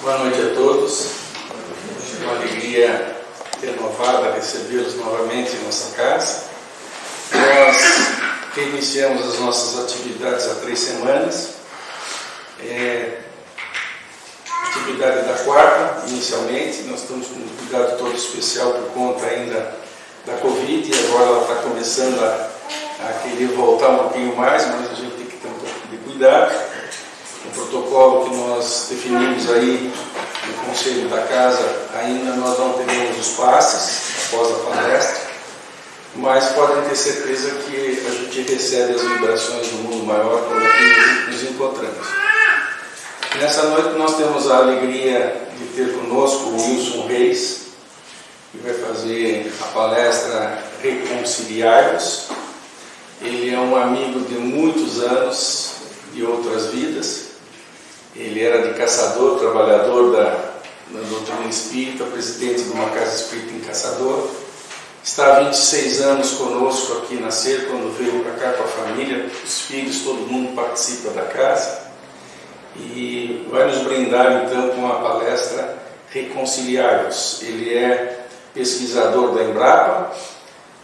Boa noite a todos. É uma alegria renovada recebê-los novamente em nossa casa. Nós reiniciamos as nossas atividades há 3 semanas. Atividade da quarta, inicialmente. Nós estamos com um cuidado todo especial por conta ainda da Covid. E agora ela está começando a querer voltar um pouquinho mais, mas a gente tem que ter um pouco de cuidado. O protocolo que nós definimos aí no Conselho da Casa, ainda nós não teremos os passes após a palestra, mas podem ter certeza que a gente recebe as vibrações do mundo maior quando aqui nos encontramos. Nessa noite nós temos a alegria de ter conosco o Wilson Reis, que vai fazer a palestra Reconciliar-vos. Ele é um amigo de muitos anos, de outras vidas. Ele era de Caçador, trabalhador da doutrina espírita, presidente de uma casa espírita em Caçador. Está há 26 anos conosco aqui na SER, quando veio para cá com a família, os filhos, todo mundo participa da casa. E vai nos brindar então com a palestra Reconciliar-vos. Ele é pesquisador da Embrapa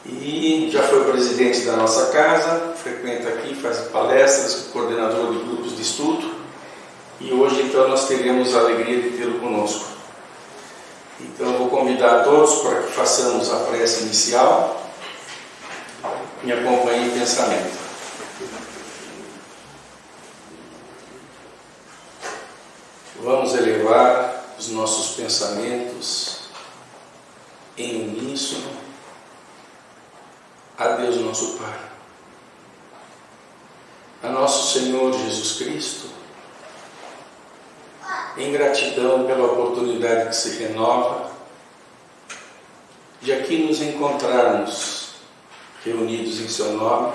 e já foi presidente da nossa casa, frequenta aqui, faz palestras, coordenador de grupos de estudo. E hoje, então, nós teremos a alegria de tê-lo conosco. Então, eu vou convidar a todos para que façamos a prece inicial. Me acompanhem em pensamento. Vamos elevar os nossos pensamentos em uníssono a Deus nosso Pai, a nosso Senhor Jesus Cristo, em gratidão pela oportunidade que se renova de aqui nos encontrarmos reunidos em seu nome,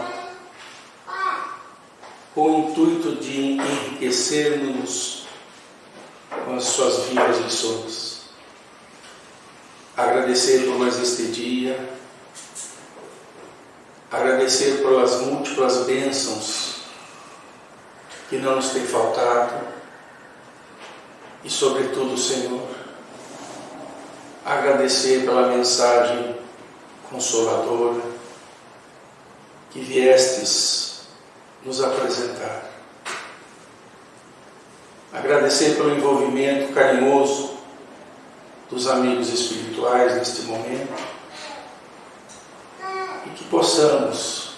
com o intuito de enriquecermos com as suas vivas lições. Agradecer por mais este dia, agradecer pelas múltiplas bênçãos que não nos têm faltado. E, sobretudo, Senhor, agradecer pela mensagem consoladora que viestes nos apresentar. Agradecer pelo envolvimento carinhoso dos amigos espirituais neste momento e que possamos,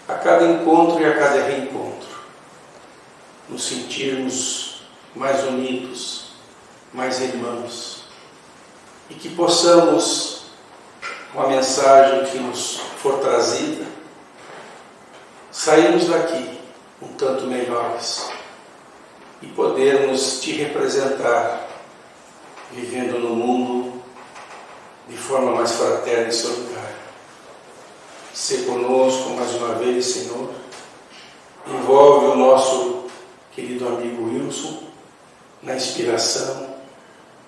a cada encontro e a cada reencontro, nos sentirmos mais unidos, mais irmãos, e que possamos, com a mensagem que nos for trazida, sairmos daqui um tanto melhores e podermos te representar, vivendo no mundo de forma mais fraterna e solidária. Se conosco mais uma vez, Senhor, envolve o nosso querido amigo Wilson na inspiração,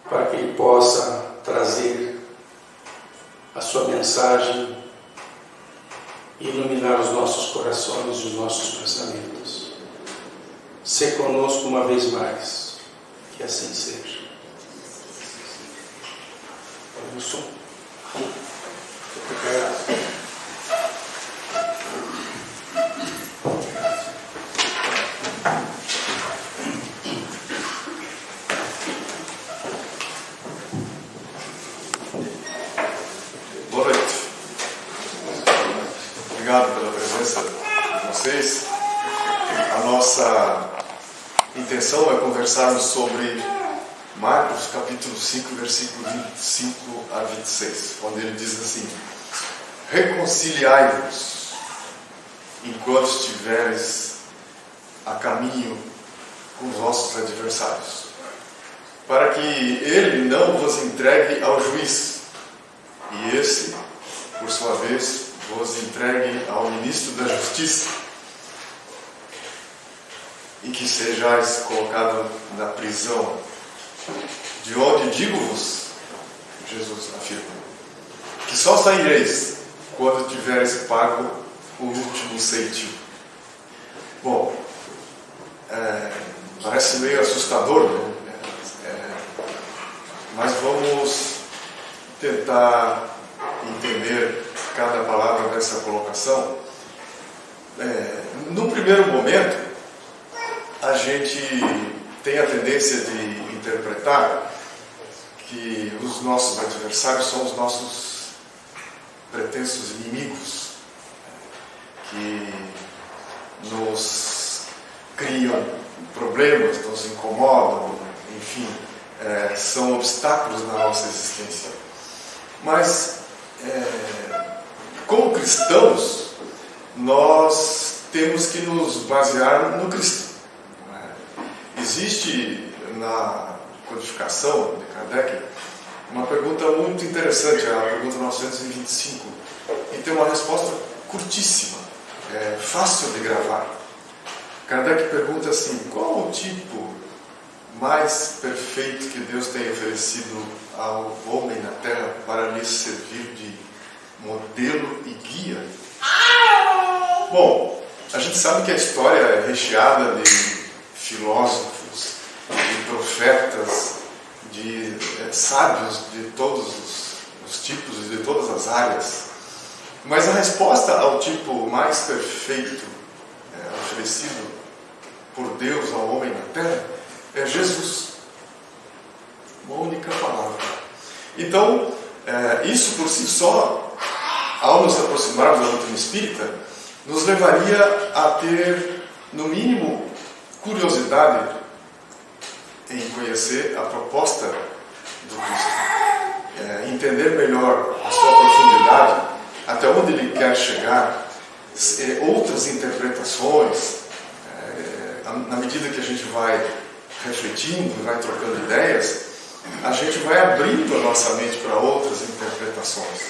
para que ele possa trazer a sua mensagem e iluminar os nossos corações e os nossos pensamentos. Se conosco uma vez mais, que assim seja. Wilson, obrigado. Obrigado pela presença de vocês. A nossa intenção é conversarmos sobre Marcos capítulo 5, versículo 25 a 26, onde ele diz assim: reconciliai-vos enquanto estiveres a caminho com os vossos adversários, para que ele não vos entregue ao juiz, e esse, por sua vez, vos entregue ao ministro da Justiça, e que sejais colocado na prisão, de onde digo-vos, Jesus afirma, que só saireis quando tiveres pago o último cêntimo. Bom, parece meio assustador, né? vamos tentar entender cada palavra dessa colocação. No primeiro momento, a gente tem a tendência de interpretar que os nossos adversários são os nossos pretensos inimigos, que nos criam problemas, nos incomodam, enfim, são obstáculos na nossa existência. Mas, como cristãos, nós temos que nos basear no Cristo. Existe na codificação de Kardec uma pergunta muito interessante, a pergunta 925, e tem uma resposta curtíssima, fácil de gravar. Kardec pergunta assim: qual o tipo mais perfeito que Deus tem oferecido ao homem na Terra para lhe servir de modelo e guia? Bom, a gente sabe que a história é recheada de filósofos, de profetas, de sábios de todos os tipos e de todas as áreas. Mas a resposta ao tipo mais perfeito oferecido por Deus ao homem na Terra é Jesus. Uma única palavra. Então, isso por si só, ao nos aproximarmos da doutrina espírita, nos levaria a ter, no mínimo, curiosidade em conhecer a proposta do Cristo, entender melhor a sua profundidade, até onde ele quer chegar, outras interpretações, na medida que a gente vai refletindo, vai trocando ideias, a gente vai abrindo a nossa mente para outras interpretações.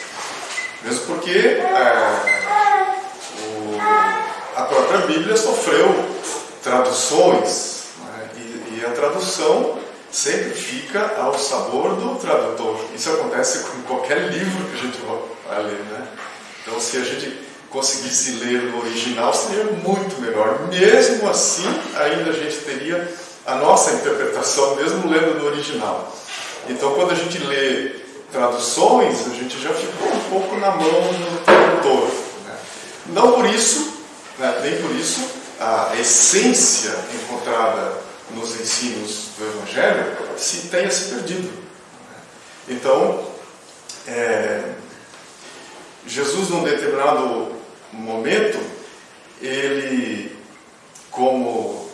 Mesmo porque a própria Bíblia sofreu traduções, né? E a tradução sempre fica ao sabor do tradutor. Isso acontece com qualquer livro que a gente vai ler, né? Então, se a gente conseguisse ler no original, seria muito melhor. Mesmo assim, ainda a gente teria a nossa interpretação, mesmo lendo no original. Então, quando a gente lê traduções, a gente já ficou um pouco na mão do tradutor, né? Não por isso, né, nem por isso, a essência encontrada nos ensinos do Evangelho tenha se perdido. Então, Jesus, num determinado momento, ele, como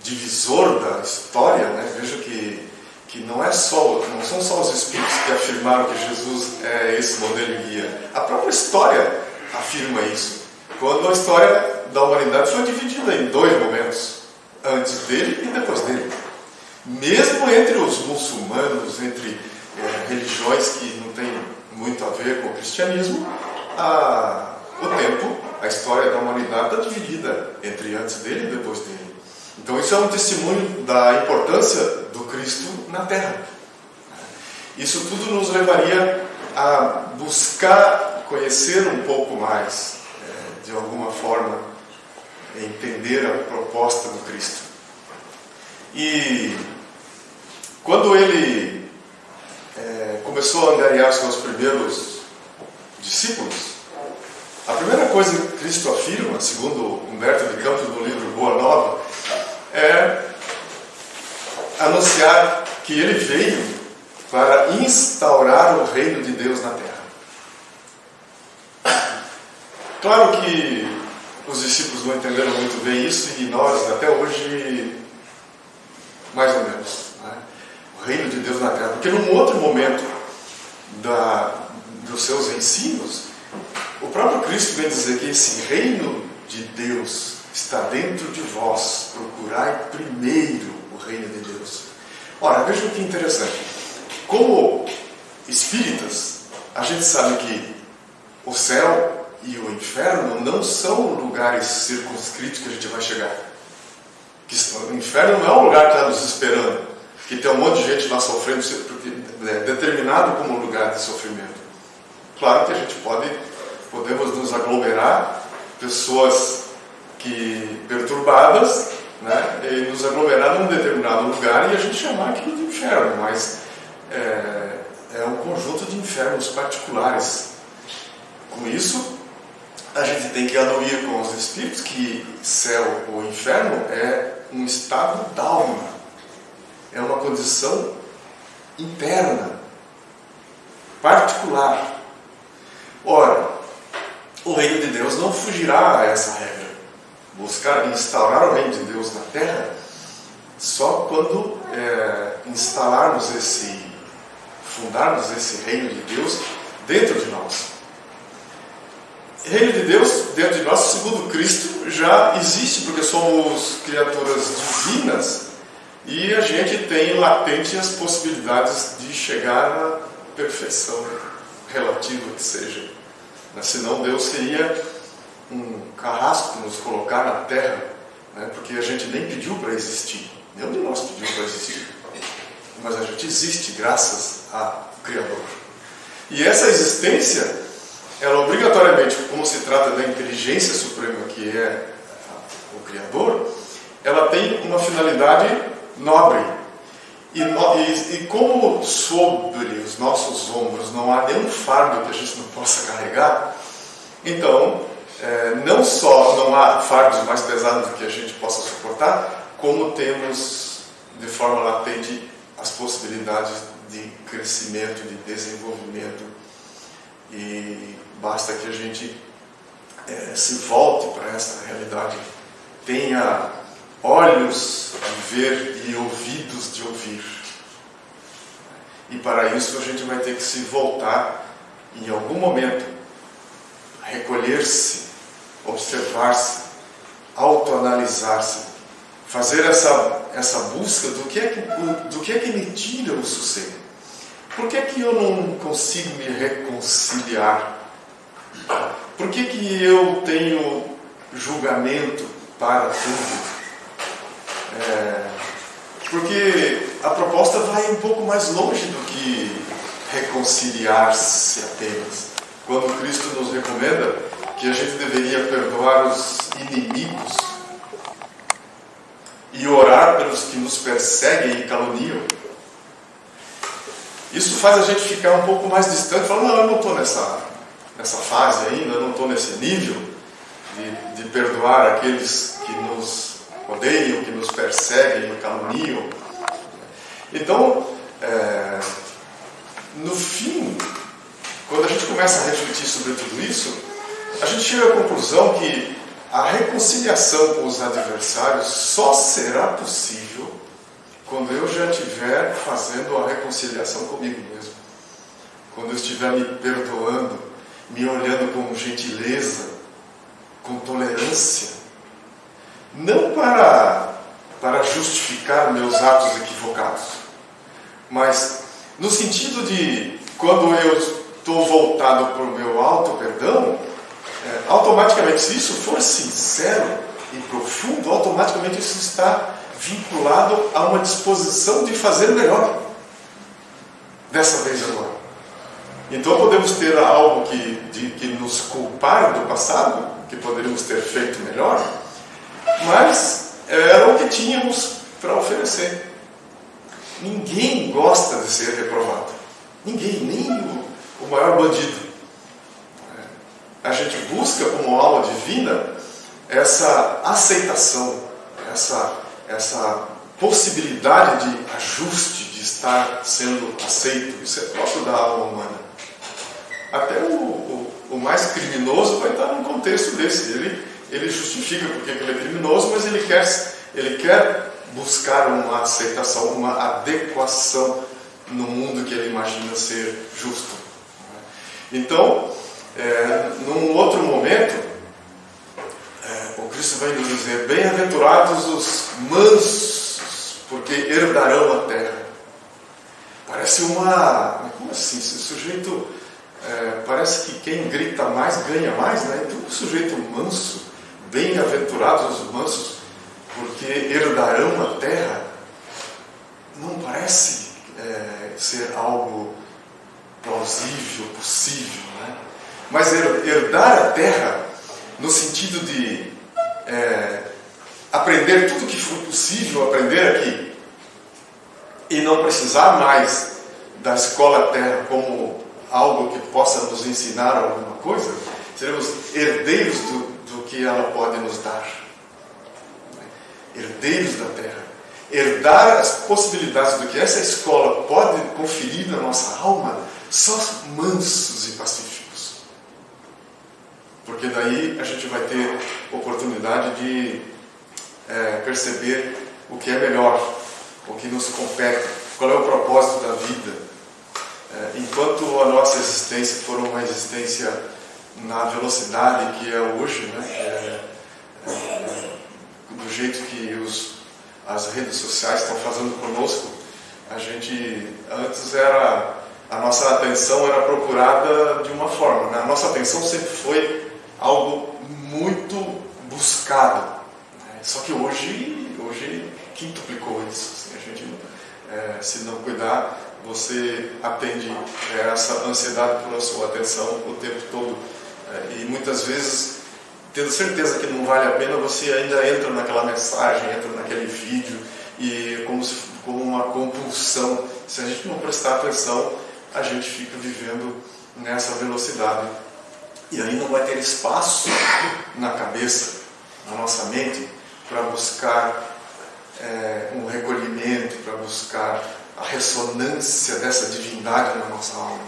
divisor da história, né, veja que não são só os espíritos que afirmaram que Jesus é esse modelo e guia. A própria história afirma isso. Quando a história da humanidade foi dividida em dois momentos, antes dele e depois dele. Mesmo entre os muçulmanos, entre religiões que não têm muito a ver com o cristianismo, a história da humanidade está dividida entre antes dele e depois dele. Então isso é um testemunho da importância do Cristo na Terra. Isso tudo nos levaria a buscar conhecer um pouco mais, de alguma forma, entender a proposta do Cristo. E quando ele começou a angariar seus primeiros discípulos, a primeira coisa que Cristo afirma, segundo Humberto de Campos no livro Boa Nova, é anunciar que ele veio para instaurar o reino de Deus na Terra. Claro que os discípulos não entenderam muito bem isso, e nós até hoje, mais ou menos, né? O reino de Deus na Terra. Porque num outro momento dos seus ensinos, o próprio Cristo vem dizer que esse reino de Deus está dentro de vós. Procurai primeiro o reino de Deus. Ora, veja que interessante. Como espíritas, a gente sabe que o céu e o inferno não são lugares circunscritos que a gente vai chegar. O inferno não é um lugar que está nos esperando, que tem um monte de gente lá sofrendo, porque é determinado como um lugar de sofrimento. Claro que a gente podemos nos aglomerar, pessoas perturbadas, né, e nos aglomerar num determinado lugar e a gente chamar aquilo de inferno, mas é um conjunto de infernos particulares. Com isso, a gente tem que anuir com os espíritos que céu ou inferno é um estado da alma, é uma condição interna, particular. Ora, o reino de Deus não fugirá a essa regra. Buscar instaurar o reino de Deus na Terra só quando fundarmos esse reino de Deus dentro de nós. Reino de Deus dentro de nós, segundo Cristo, já existe, porque somos criaturas divinas e a gente tem latente as possibilidades de chegar à perfeição relativa que seja. Mas senão Deus seria um carrasco nos colocar na Terra, né? Porque a gente nem pediu para existir, nenhum de nós pediu para existir, mas a gente existe graças ao Criador. E essa existência, ela obrigatoriamente, como se trata da inteligência suprema que é o Criador, ela tem uma finalidade nobre. E como sobre os nossos ombros não há nenhum fardo que a gente não possa carregar, então não só não há fardos mais pesados que a gente possa suportar, como temos de forma latente as possibilidades de crescimento, de desenvolvimento. E basta que a gente se volte para essa realidade, tenha olhos de ver e ouvidos de ouvir. E para isso a gente vai ter que se voltar em algum momento, recolher-se, observar-se, autoanalisar-se, fazer essa busca do que é que me tira o sossego. Por que é que eu não consigo me reconciliar? Por que que eu tenho julgamento para tudo? Porque a proposta vai um pouco mais longe do que reconciliar-se apenas. Quando Cristo nos recomenda que a gente deveria perdoar os inimigos e orar pelos que nos perseguem e caluniam, isso faz a gente ficar um pouco mais distante, falando, não, eu não estou nessa fase ainda, eu não estou nesse nível de perdoar aqueles que nos odeiam, que nos perseguem e caluniam. Então, no fim, quando a gente começa a refletir sobre tudo isso, a gente chega à conclusão que a reconciliação com os adversários só será possível quando eu já estiver fazendo a reconciliação comigo mesmo. Quando eu estiver me perdoando, me olhando com gentileza, com tolerância. Não para justificar meus atos equivocados, mas no sentido de, quando eu estou voltado para o meu auto-perdão, automaticamente, se isso for sincero e profundo, automaticamente isso está vinculado a uma disposição de fazer melhor, dessa vez agora. Então podemos ter algo que nos culpar do passado, que poderíamos ter feito melhor, mas era o que tínhamos para oferecer. Ninguém gosta de ser reprovado. Ninguém, nem o maior bandido. A gente busca como alma divina essa aceitação, essa possibilidade de ajuste, de estar sendo aceito. Isso é próprio da alma humana. Até o mais criminoso vai estar num contexto desse. Ele justifica porque ele é criminoso, mas ele quer buscar uma aceitação, uma adequação no mundo que ele imagina ser justo. Então, num outro momento, o Cristo vai nos dizer: bem-aventurados os mansos, porque herdarão a terra. Parece como assim? Esse sujeito, parece que quem grita mais ganha mais, né? Então, o sujeito manso, bem-aventurados os mansos, porque herdarão a terra, não parece ser algo plausível, possível, né? Mas herdar a terra, no sentido de aprender tudo que for possível aprender aqui, e não precisar mais da escola terra como algo que possa nos ensinar alguma coisa, seremos herdeiros do que ela pode nos dar. Herdeiros da terra. Herdar as possibilidades do que essa escola pode conferir na nossa alma, só mansos e pacíficos. Porque daí a gente vai ter oportunidade de perceber o que é melhor, o que nos compete, qual é o propósito da vida. Enquanto a nossa existência for uma existência na velocidade que é hoje, né, do jeito que as redes sociais estão fazendo conosco, a gente antes a nossa atenção era procurada de uma forma, né? A nossa atenção sempre foi algo muito buscado, né? Só que hoje quintuplicou isso. Assim, a gente, se não cuidar, você atende essa ansiedade pela sua atenção o tempo todo, e muitas vezes, tendo certeza que não vale a pena, você ainda entra naquela mensagem, entra naquele vídeo, e como uma compulsão. Se a gente não prestar atenção, a gente fica vivendo nessa velocidade. E aí não vai ter espaço na cabeça, na nossa mente, para buscar um recolhimento, para buscar a ressonância dessa divindade na nossa alma.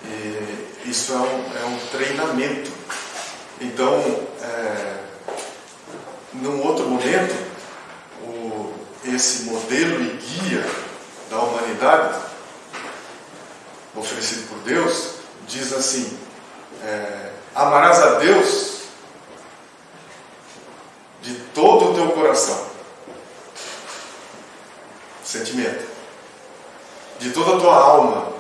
E isso é um treinamento. Então, num outro momento, esse modelo e guia da humanidade, oferecido por Deus, diz assim: amarás a Deus de todo o teu coração, sentimento, de toda a tua alma,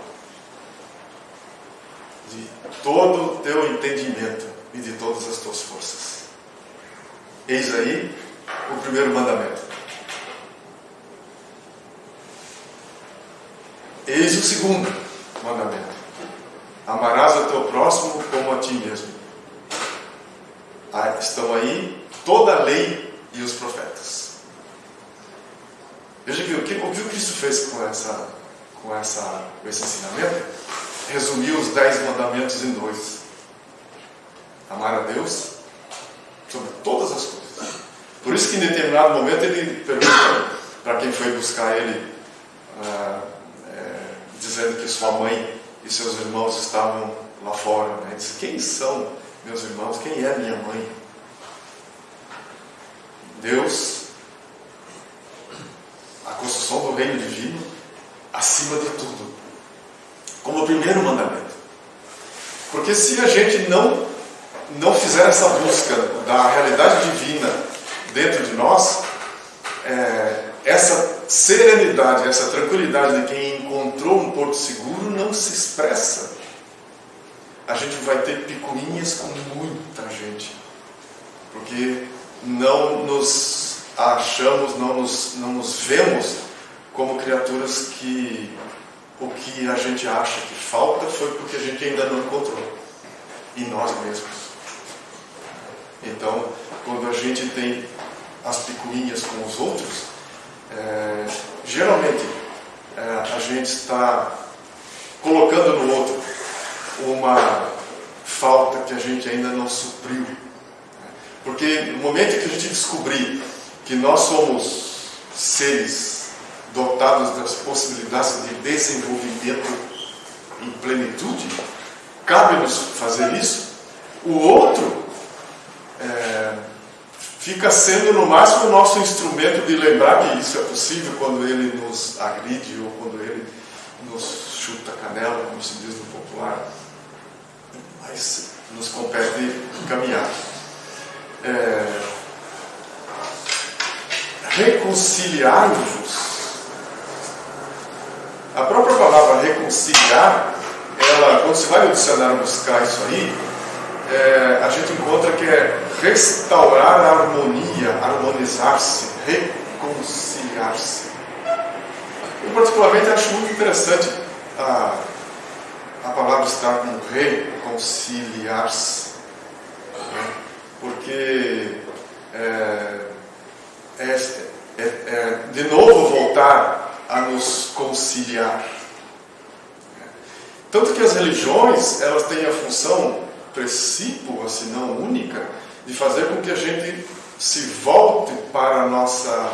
de todo o teu entendimento e de todas as tuas forças. Eis aí o primeiro mandamento. Eis o segundo mandamento: amarás o teu próximo como a ti mesmo. Estão aí toda a lei e os profetas. Veja que o que o Cristo fez com esse ensinamento? Resumiu os 10 mandamentos em 2. Amar a Deus sobre todas as coisas. Por isso que em determinado momento ele pergunta para quem foi buscar ele, dizendo que sua mãe e seus irmãos estavam lá fora, né? Ele disse: quem são meus irmãos? Quem é minha mãe? Deus, a construção do reino divino, acima de tudo, como o primeiro mandamento. Porque se a gente não fizer essa busca da realidade divina dentro de nós, essa serenidade, essa tranquilidade de quem encontrou um porto seguro não se expressa. A gente vai ter picuinhas com muita gente, porque não nos achamos, não nos vemos como criaturas que o que a gente acha que falta foi porque a gente ainda não encontrou em nós mesmos. Então, quando a gente tem as picuinhas com os outros, geralmente a gente está colocando no outro uma falta que a gente ainda não supriu. Porque no momento que a gente descobrir que nós somos seres dotados das possibilidades de desenvolvimento em plenitude, cabe-nos fazer isso. O outro fica sendo no máximo o nosso instrumento de lembrar que isso é possível quando ele nos agride ou quando ele nos chuta a canela, como se diz no popular. Mas nos compete caminhar. Reconciliar-vos. A própria palavra reconciliar, quando você vai no dicionário buscar isso aí, a gente encontra que é restaurar a harmonia, harmonizar-se, reconciliar-se. Eu particularmente acho muito interessante a palavra estar com reconciliar-se, né? Porque de novo voltar a nos conciliar. Tanto que as religiões, elas têm a função precípua, se não única, de fazer com que a gente se volte para a nossa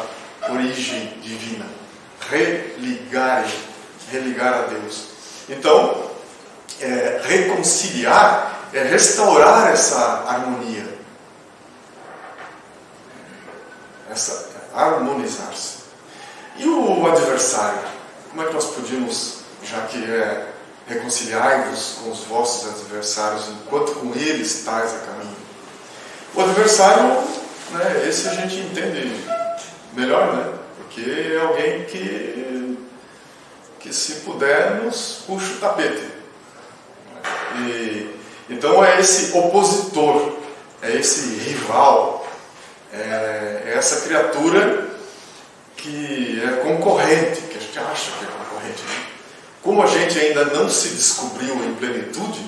origem divina, religar a Deus. Então, reconciliar é restaurar essa harmonia, harmonizar-se. E o adversário? Como é que nós podíamos, já que reconciliai-vos com os vossos adversários, enquanto com eles estáis a caminho? O adversário, né, esse a gente entende melhor, né? Porque é alguém que se puder nos puxa o tapete. Então é esse opositor, é esse rival, é essa criatura que é concorrente, que a gente acha que é concorrente, né? Como a gente ainda não se descobriu em plenitude,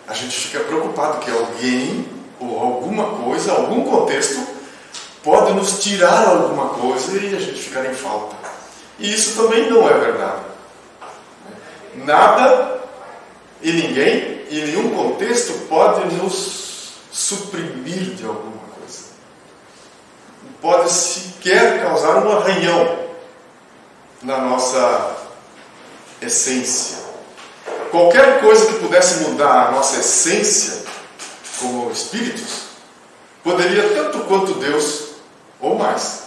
a gente fica preocupado que alguém ou alguma coisa, algum contexto pode nos tirar alguma coisa e a gente ficar em falta. E isso também não é verdade. Nada e ninguém, em nenhum contexto, pode nos suprimir de alguma coisa. Não pode sequer causar um arranhão na nossa essência. Qualquer coisa que pudesse mudar a nossa essência, como espíritos, poderia tanto quanto Deus, ou mais.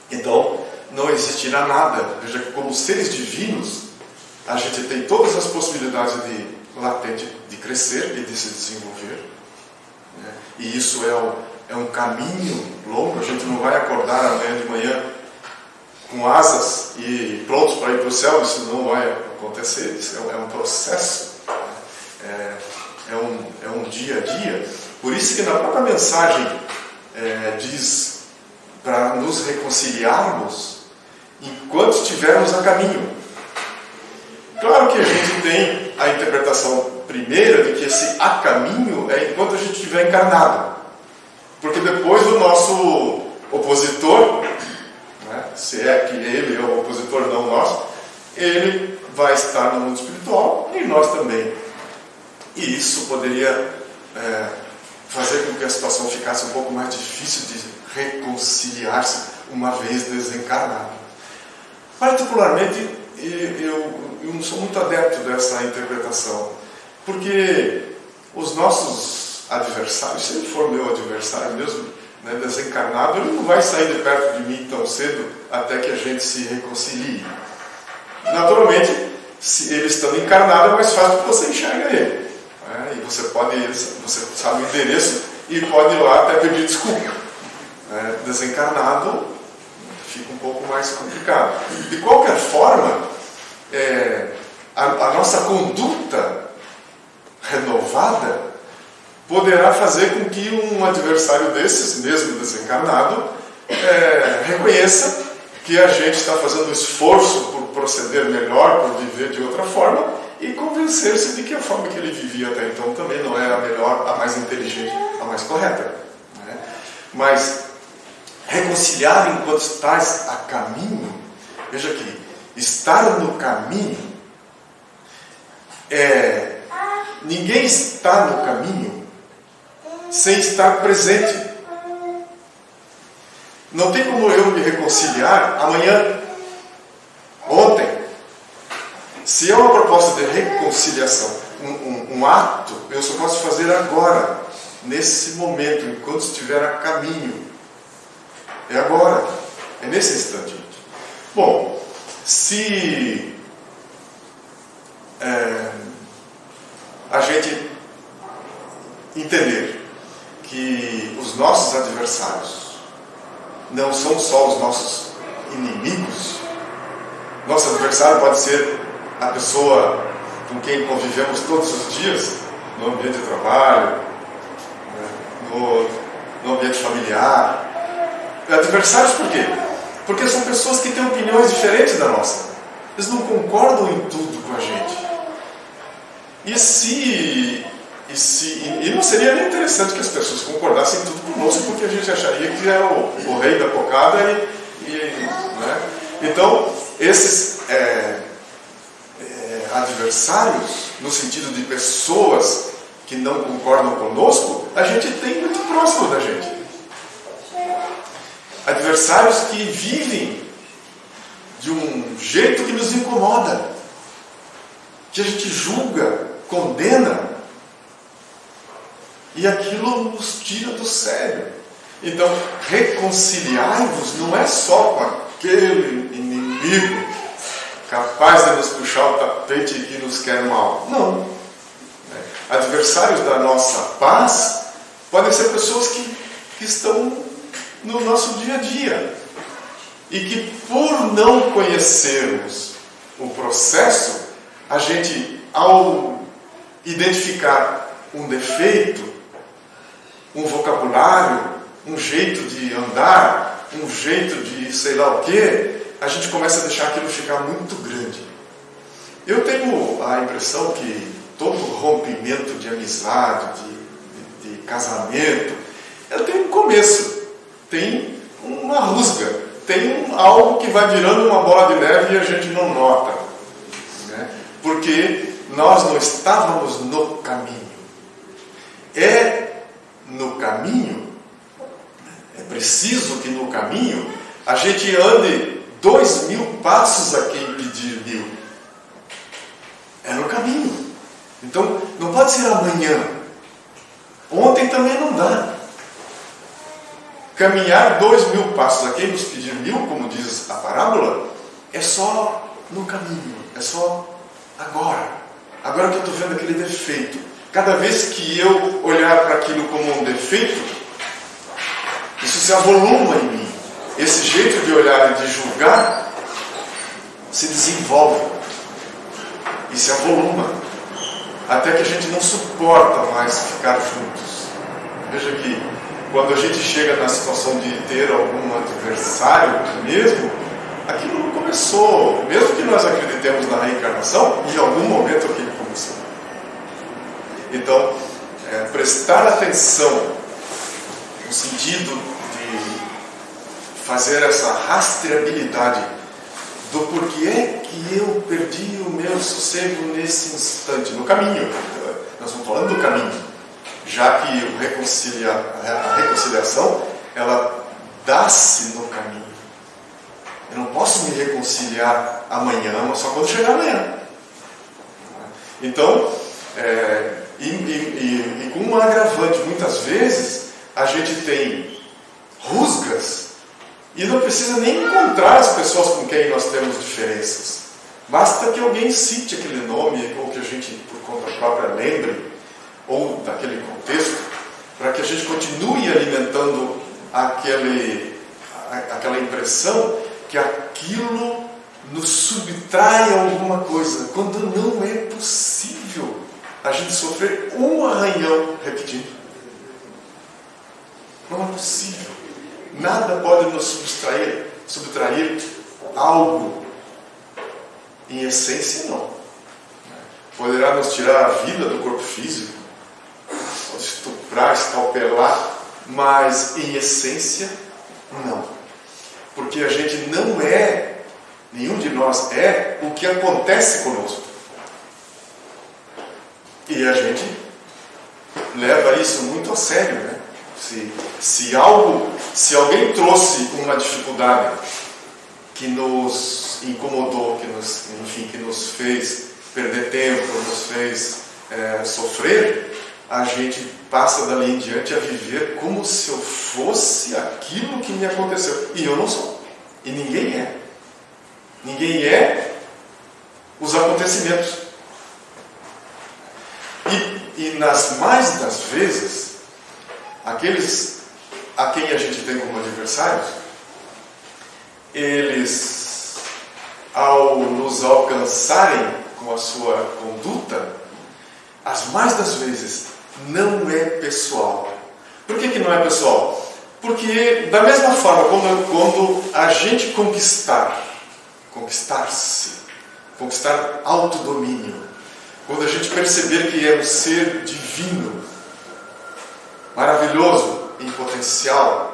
Então, não existirá nada. Veja que como seres divinos, a gente tem todas as possibilidades latentes de crescer e de se desenvolver, né? E isso é um caminho longo. A gente não vai acordar amanhã de manhã com asas e prontos para ir para o céu. Isso não vai acontecer. Isso é um processo, é um dia a dia. Por isso que na própria mensagem diz para nos reconciliarmos enquanto estivermos a caminho. Claro que a gente tem a interpretação primeira de que esse a caminho é enquanto a gente estiver encarnado. Porque depois o nosso opositor, né, se é que ele é o opositor, não nós, ele vai estar no mundo espiritual e nós também. E isso poderia fazer com que a situação ficasse um pouco mais difícil de reconciliar-se uma vez desencarnado. Particularmente, eu não sou muito adepto dessa interpretação, porque os nossos adversários, se ele for meu adversário mesmo, né, desencarnado, ele não vai sair de perto de mim tão cedo até que a gente se reconcilie. Naturalmente, se ele estando encarnado, é mais fácil que você enxerga ele, né, e você sabe o endereço e pode ir lá até pedir desculpa. Desencarnado fica um pouco mais complicado. De qualquer forma, a nossa conduta renovada poderá fazer com que um adversário desses, mesmo desencarnado, reconheça que a gente está fazendo um esforço por proceder melhor, por viver de outra forma, e convencer-se de que a forma que ele vivia até então também não é a melhor, a mais inteligente, a mais correta, né? Mas reconciliar enquanto estás a caminho, veja que estar no caminho ninguém está no caminho sem estar presente. Não tem como eu me reconciliar amanhã, ontem. Se é uma proposta de reconciliação, um ato, eu só posso fazer agora, nesse momento, enquanto estiver a caminho. É agora, é nesse instante. Bom, se a gente entender que os nossos adversários não são só os nossos inimigos, nosso adversário pode ser a pessoa com quem convivemos todos os dias, no ambiente de trabalho, no ambiente familiar. Adversários por quê? Porque são pessoas que têm opiniões diferentes da nossa. Eles não concordam em tudo com a gente. E não seria nem interessante que as pessoas concordassem em tudo conosco, porque a gente acharia que era o rei da cocada né? Então, esses adversários, no sentido de pessoas que não concordam conosco, a gente tem muito próximo da gente. Adversários que vivem de um jeito que nos incomoda, que a gente julga, condena, e aquilo nos tira do sério. Então, reconciliai-vos não é só com aquele inimigo capaz de nos puxar o tapete e que nos quer mal. Não. Adversários da nossa paz podem ser pessoas que estão no nosso dia a dia e que, por não conhecermos o processo, a gente, ao identificar um defeito, um vocabulário, um jeito de andar, um jeito de sei lá o quê, a gente começa a deixar aquilo ficar muito grande. Eu tenho a impressão que todo rompimento de amizade, de casamento, ela tem um começo, tem uma rusga, tem algo que vai virando uma bola de neve e a gente não nota, né? Porque nós não estávamos no caminho. No caminho, é preciso que no caminho a gente ande 2000 passos a quem pedir 1000. É no caminho. Então, não pode ser amanhã. Ontem também não dá. Caminhar 2000 passos a quem nos pedir 1000, como diz a parábola, é só no caminho, é só agora. Agora que eu estou vendo aquele defeito. Cada vez que eu olhar para aquilo como um defeito, isso se avoluma em mim. Esse jeito de olhar e de julgar se desenvolve e se avoluma, até que a gente não suporta mais ficar juntos. Veja que quando a gente chega na situação de ter algum adversário mesmo, aquilo não começou, mesmo que nós acreditemos na reencarnação, em algum momento aquilo começou. Então, prestar atenção no sentido de fazer essa rastreabilidade do porquê que eu perdi o meu sossego nesse instante, no caminho. Nós estamos falando do caminho, já que a reconciliação, ela dá-se no caminho. Eu não posso me reconciliar amanhã, mas só quando chegar amanhã. Então, e com um agravante, muitas vezes a gente tem rusgas e não precisa nem encontrar as pessoas com quem nós temos diferenças. Basta que alguém cite aquele nome, ou que a gente, por conta própria, lembre, ou daquele contexto, para que a gente continue alimentando aquela impressão que aquilo nos subtrai alguma coisa, quando não é possível a gente sofrer um arranhão repetindo. Não é possível. Nada pode nos subtrair algo. Em essência, não. Poderá nos tirar a vida do corpo físico, pode estuprar, escalpelar, mas em essência, não. Porque a gente não é, nenhum de nós é o que acontece conosco. E a gente leva isso muito a sério, né? Se alguém trouxe uma dificuldade que nos incomodou, que nos fez perder tempo, nos fez sofrer, a gente passa dali em diante a viver como se eu fosse aquilo que me aconteceu. E eu não sou. E ninguém é. Ninguém é os acontecimentos. E nas mais das vezes, aqueles a quem a gente tem como adversários, eles, ao nos alcançarem com a sua conduta, as mais das vezes não é pessoal. Por que não é pessoal? Porque da mesma forma, quando a gente conquistar-se, conquistar autodomínio, quando a gente perceber que é um ser divino, maravilhoso em potencial,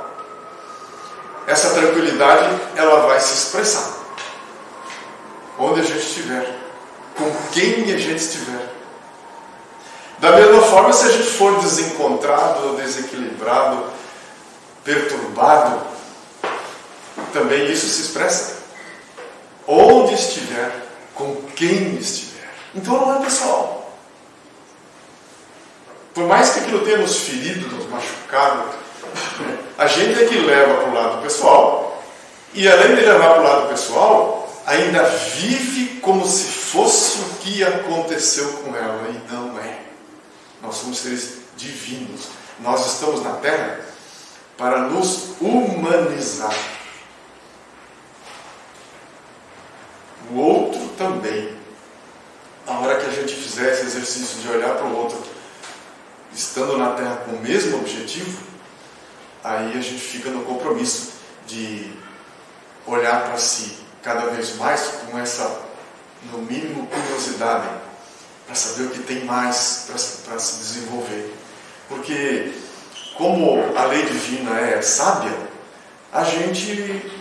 essa tranquilidade ela vai se expressar onde a gente estiver. com quem a gente estiver. Da mesma forma, se a gente for desencontrado, desequilibrado, perturbado, também isso se expressa. Onde estiver, com quem estiver. Então não é pessoal. Por mais que aquilo tenha nos ferido, nos machucado, a gente é que leva para o lado pessoal, e além de levar para o lado pessoal, ainda vive como se fosse o que aconteceu com ela, e não é. Nós somos seres divinos. Nós estamos na Terra para nos humanizar. O outro também. A hora que a gente fizer esse exercício de olhar para o outro, estando na Terra com o mesmo objetivo, aí a gente fica no compromisso de olhar para si cada vez mais com essa, no mínimo, curiosidade, para saber o que tem mais para se desenvolver. Porque, como a lei divina é sábia, a gente,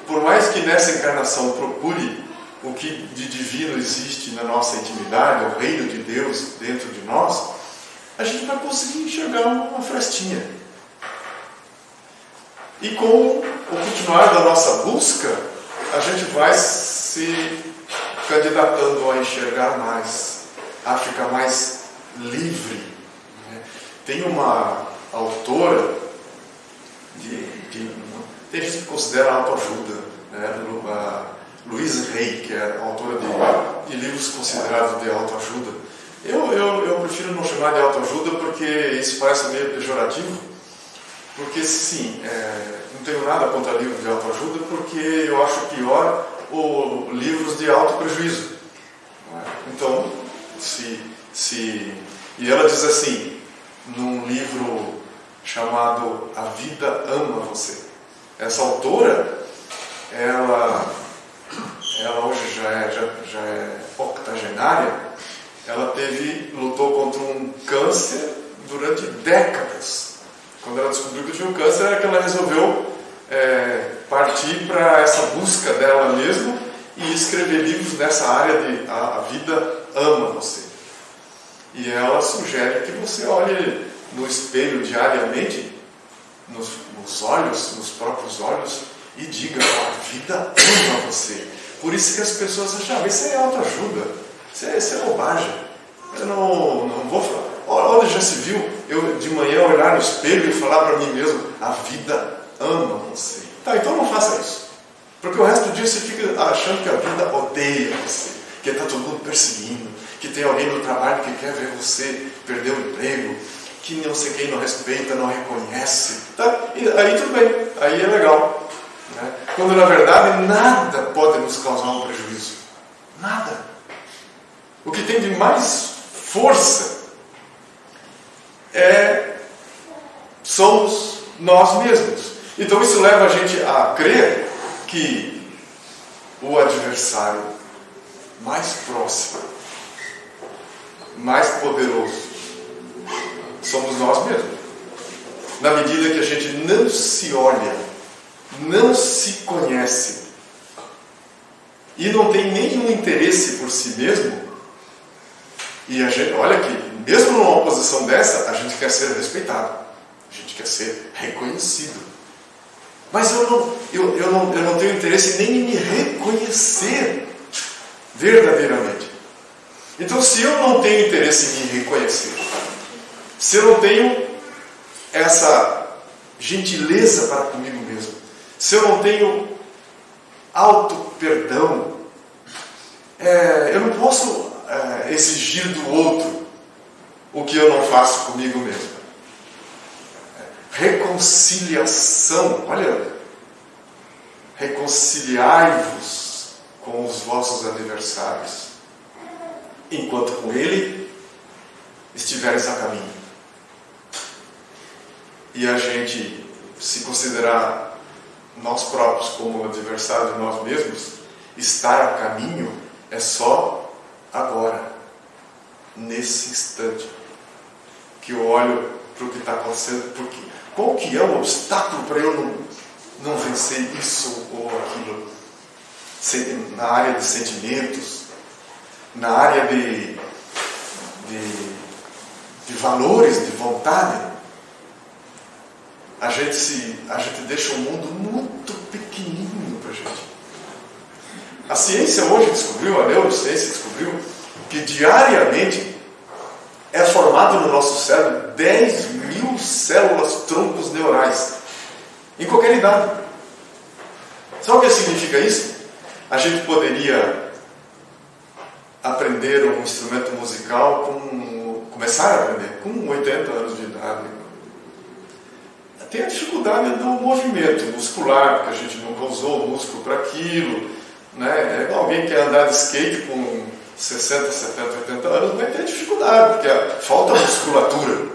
por mais que nessa encarnação procure o que de divino existe na nossa intimidade, o reino de Deus dentro de nós, a gente vai conseguir enxergar uma frestinha. E com o continuar da nossa busca, a gente vai se candidatando a enxergar mais, a ficar mais livre. Tem uma autora, tem gente que considera autoajuda, a Louise Hay, que é autora de livros considerados de autoajuda. Eu prefiro não chamar de autoajuda porque isso parece meio pejorativo, porque sim, não tenho nada contra livros de autoajuda, porque eu acho pior livros de autoprejuízo. Então, e ela diz assim, num livro chamado A Vida Ama Você. Essa autora, ela hoje já é octogenária, ela lutou contra um câncer durante décadas. Quando ela descobriu que tinha um câncer, é que ela resolveu partir para essa busca dela mesma e escrever livros nessa área de A Vida Ama Você. E ela sugere que você olhe no espelho diariamente, nos olhos, nos próprios olhos, e diga, a vida ama você. Por isso que as pessoas acham, isso é autoajuda, isso é bobagem. Eu não vou falar. Olha, já se viu eu de manhã olhar no espelho e falar para mim mesmo, a vida ama você. Tá, então não faça isso. Porque o resto do dia você fica achando que a vida odeia você, que está todo mundo perseguindo, que tem alguém no trabalho que quer ver você perder o emprego, que não sei quem não respeita, não reconhece. Tá? E aí tudo bem, aí é legal. Né? Quando na verdade nada pode nos causar um prejuízo. Nada. O que tem de mais força somos nós mesmos. Então isso leva a gente a crer que o adversário mais próximo, mais poderoso, somos nós mesmos. Na medida que a gente não se olha, não se conhece e não tem nenhum interesse por si mesmo, e a gente, olha que mesmo numa posição dessa, a gente quer ser respeitado, a gente quer ser reconhecido. Mas eu não tenho interesse nem em me reconhecer verdadeiramente. Então, se eu não tenho interesse em me reconhecer, se eu não tenho essa gentileza para comigo mesmo, se eu não tenho auto-perdão, eu não posso exigir do outro o que eu não faço comigo mesmo. Reconciliação, olha, reconciliai-vos com os vossos adversários, enquanto com ele estiveres a caminho. E a gente se considerar nós próprios como adversários de nós mesmos, estar a caminho é só agora, nesse instante, que eu olho para o que está acontecendo, porque qual que é o obstáculo para eu não vencer isso ou aquilo? Na área de sentimentos, na área de valores, de vontade, a gente deixa o mundo muito pequenininho para a gente. A ciência hoje descobriu, a neurociência descobriu, que diariamente é formado no nosso cérebro 10.000 células troncos neurais, em qualquer idade. Sabe o que significa isso? A gente poderia aprender um instrumento musical, começar a aprender com 80 anos de idade. Tem a dificuldade do movimento muscular, porque a gente nunca usou o músculo para aquilo, né? Alguém que quer andar de skate com 60, 70, 80 anos vai ter dificuldade, porque falta musculatura,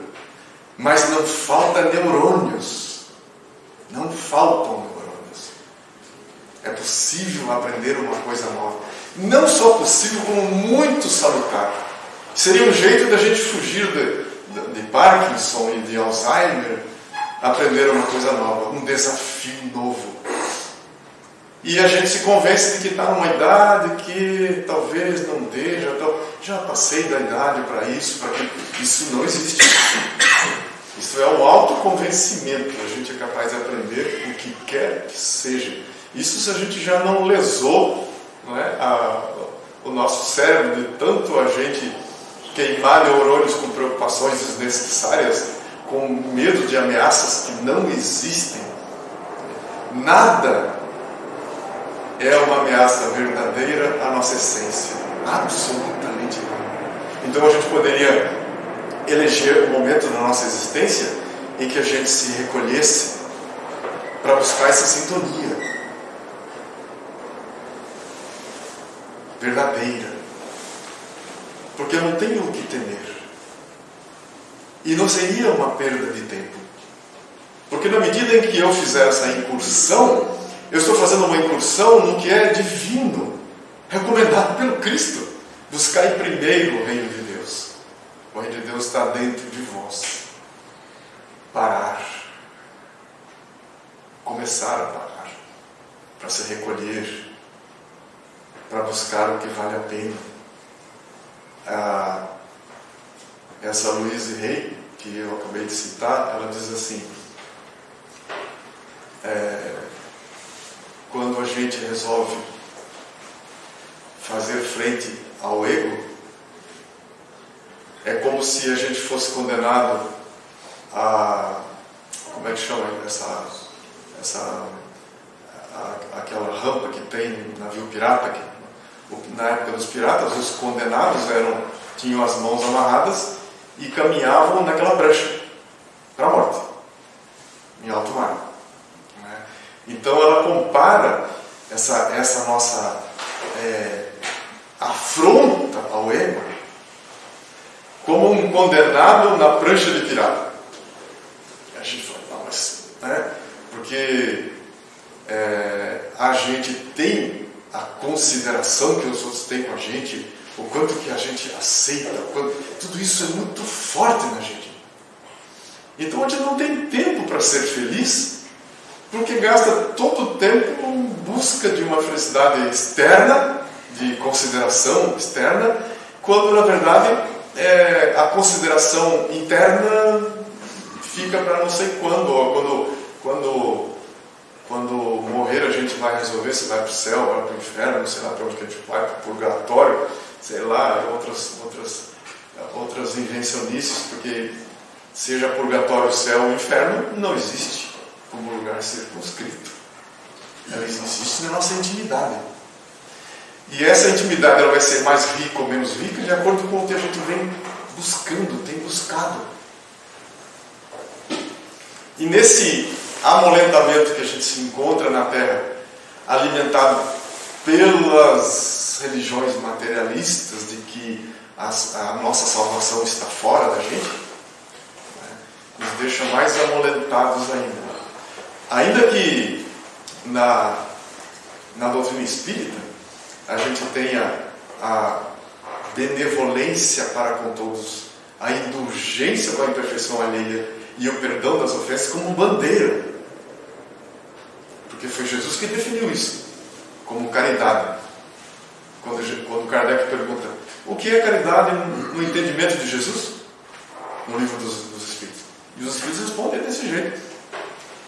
mas não falta neurônios. Não faltam neurônios. É possível aprender uma coisa nova. Não só possível, como muito salutar. Seria um jeito da gente fugir de Parkinson e de Alzheimer, aprender uma coisa nova, um desafio novo. E a gente se convence de que está numa idade que talvez não dê, já passei da idade para isso, para aquilo. Isso não existe. Isso é um autoconvencimento. A gente é capaz de aprender o que quer que seja. Isso se a gente já não lesou, não é, o nosso cérebro de tanto a gente queimar neurônios com preocupações desnecessárias, com medo de ameaças que não existem. Nada é uma ameaça verdadeira à nossa essência. Absolutamente nada. Então a gente poderia eleger um momento na nossa existência em que a gente se recolhesse para buscar essa sintonia verdadeira. Porque eu não tenho o que temer. E não seria uma perda de tempo. Porque na medida em que eu fizer essa incursão, eu estou fazendo uma incursão no que é divino, recomendado pelo Cristo. Buscai primeiro o reino de Deus. O reino de Deus está dentro de vós. Parar. Começar a parar. Para se recolher. Para buscar o que vale a pena. Essa Louise Hay, que eu acabei de citar, ela diz assim: quando a gente resolve fazer frente ao ego, é como se a gente fosse condenado a, como é que chama aquela rampa que tem no navio pirata, na época dos piratas, os condenados tinham as mãos amarradas e caminhavam naquela prancha para a morte, em alto mar. Então ela compara essa nossa afronta ao ego como um condenado na prancha de pirata. A gente fala, não, mas, porque a gente tem a consideração que os outros têm com a gente, o quanto que a gente aceita, tudo isso é muito forte na gente. Então a gente não tem tempo para ser feliz, porque gasta todo o tempo em busca de uma felicidade externa, de consideração externa, quando na verdade a consideração interna fica para não sei quando, ou quando morrer a gente vai resolver se vai para o céu, vai para o inferno, sei lá para onde que a gente vai, para o purgatório, sei lá, outras invencionices, porque seja purgatório, céu ou inferno, não existe como lugar circunscrito. Ela existe na nossa intimidade. E essa intimidade ela vai ser mais rica ou menos rica de acordo com o que a gente vem buscando, tem buscado. E nesse amolentamento que a gente se encontra na Terra, alimentado pelas religiões materialistas de que a nossa salvação está fora da gente, nos deixa mais amolentados ainda. Ainda que na doutrina espírita a gente tenha a benevolência para com todos, a indulgência com a imperfeição alheia e o perdão das ofensas como bandeira. Porque foi Jesus que definiu isso como caridade. Quando Kardec pergunta, o que é caridade no entendimento de Jesus? No livro dos Espíritos. E os Espíritos respondem desse jeito: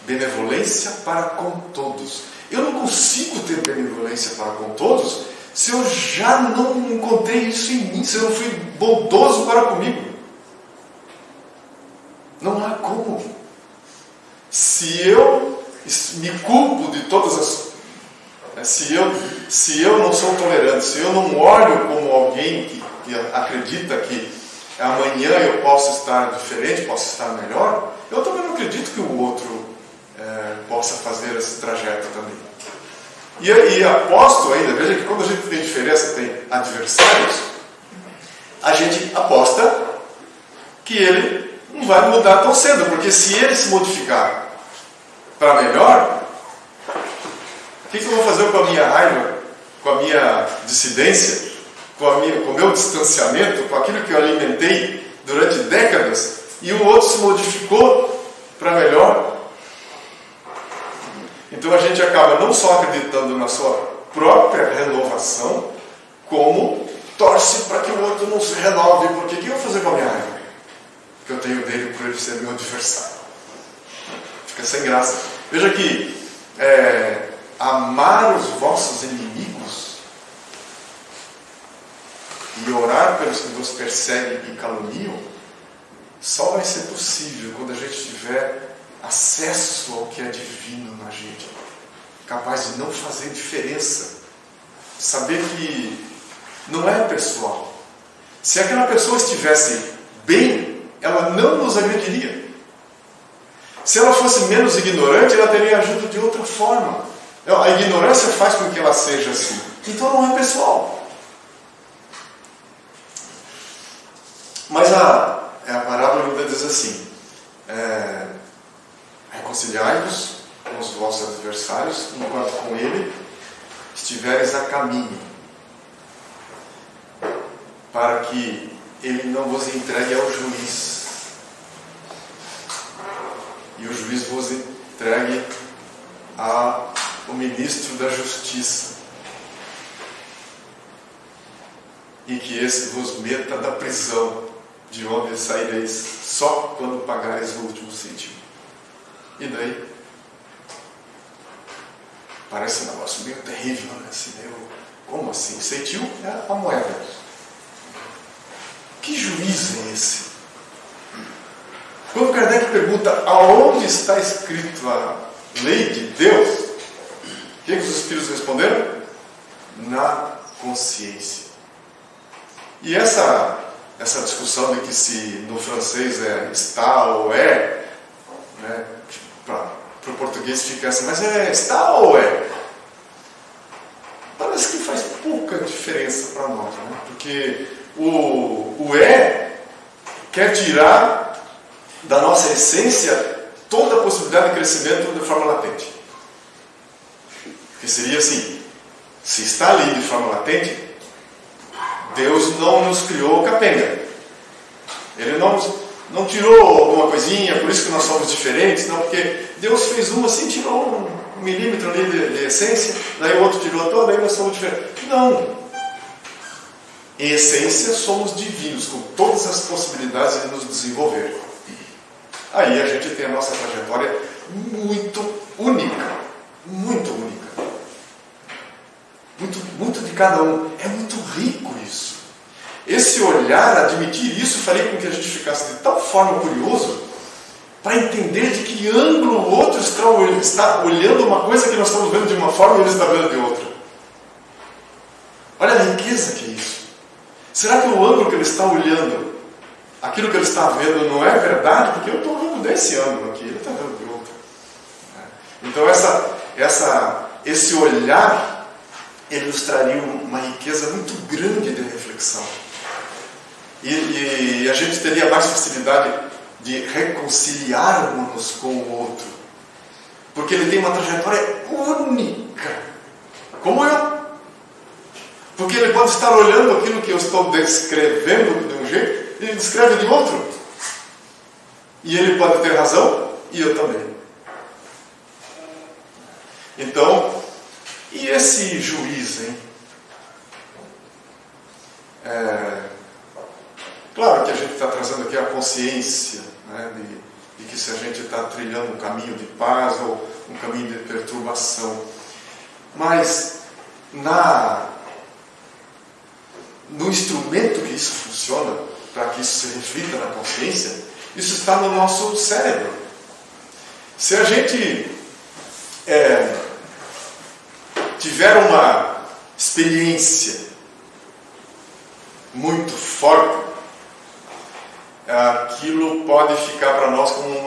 benevolência para com todos. Eu não consigo ter benevolência para com todos se eu já não encontrei isso em mim, se eu não fui bondoso para comigo. Não há como. Se eu me culpo de todas as... Se eu não sou tolerante, se eu não olho como alguém que acredita que amanhã eu posso estar diferente, posso estar melhor, eu também não acredito que o outro possa fazer esse trajeto também. E aposto ainda, veja que quando a gente tem diferença, tem adversários, a gente aposta que ele não vai mudar tão cedo, porque se ele se modificar para melhor, o que eu vou fazer com a minha raiva, com a minha dissidência, com o meu distanciamento, com aquilo que eu alimentei durante décadas, e o outro se modificou para melhor? Então a gente acaba não só acreditando na sua própria renovação, como torce para que o outro não se renove. Porque o que eu vou fazer com a minha raiva? Que eu tenho dele por ele ser meu adversário. Fica sem graça. Veja que amar os vossos inimigos e orar pelos que vos perseguem e caluniam só vai ser possível quando a gente tiver acesso ao que é divino na gente, capaz de não fazer diferença, saber que não é pessoal. Se aquela pessoa estivesse bem, ela não nos agrediria. Se ela fosse menos ignorante, ela teria agido de outra forma. A ignorância faz com que ela seja assim. Então não é pessoal. Mas a parábola ainda diz assim: reconciliai-vos com os vossos adversários, enquanto com ele estiveres a caminho, para que ele não vos entregue ao juiz, e o juiz vos entregue ao ministro da justiça, e que esse vos meta da prisão, de onde saireis só quando pagareis o último cêntimo. E daí? Parece um negócio meio terrível, né? Assim, como assim? Cêntimo é a moeda. Que juiz é esse? Quando Kardec pergunta aonde está escrito a lei de Deus, o que os Espíritos responderam? Na consciência. E essa discussão de que se no francês está ou é, né, para o português fica assim, mas está ou é? Parece que faz pouca diferença para nós, né? Porque o quer tirar da nossa essência toda a possibilidade de crescimento de forma latente. Que seria assim: se está ali de forma latente, Deus não nos criou capenga. Ele não tirou alguma coisinha, por isso que nós somos diferentes. Não, porque Deus fez uma assim, tirou um milímetro ali de essência, daí o outro tirou toda, aí nós somos diferentes. Não. Em essência, somos divinos, com todas as possibilidades de nos desenvolver. Aí a gente tem a nossa trajetória muito única. Muito única. Muito de cada um. É muito rico isso. Esse olhar, admitir isso, faria com que a gente ficasse de tal forma curioso para entender de que ângulo o outro está olhando uma coisa que nós estamos vendo de uma forma e ele está vendo de outra. Olha a riqueza que é isso. Será que o ângulo que ele está olhando, aquilo que ele está vendo, não é verdade? Porque eu estou vendo desse ângulo aqui, ele está vendo de outro. Então esse olhar ilustraria uma riqueza muito grande de reflexão. E a gente teria mais facilidade de reconciliarmos com o outro. Porque ele tem uma trajetória única, como eu. Porque ele pode estar olhando aquilo que eu estou descrevendo de um jeito, e ele descreve de outro. E ele pode ter razão, e eu também. Então, e esse juiz, hein? Claro que a gente está trazendo aqui a consciência, né, de que se a gente está trilhando um caminho de paz ou um caminho de perturbação. Mas no instrumento que isso funciona, para que isso se reflita na consciência, isso está no nosso cérebro. Se a gente tiver uma experiência muito forte, aquilo pode ficar para nós como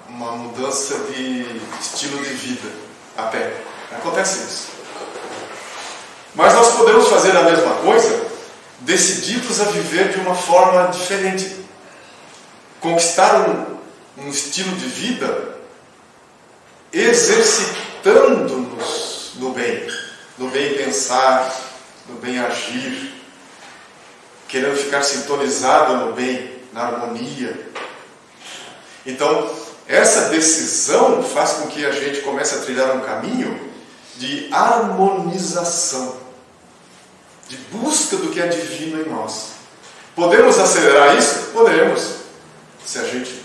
uma mudança de estilo de vida, até. Acontece isso. Mas nós podemos fazer a mesma coisa, decididos a viver de uma forma diferente. Conquistar um estilo de vida exercitando-nos no bem pensar, no bem agir, querendo ficar sintonizado no bem, na harmonia. Então, essa decisão faz com que a gente comece a trilhar um caminho de harmonização, de busca do que é divino em nós. Podemos acelerar isso? Podemos. Se a gente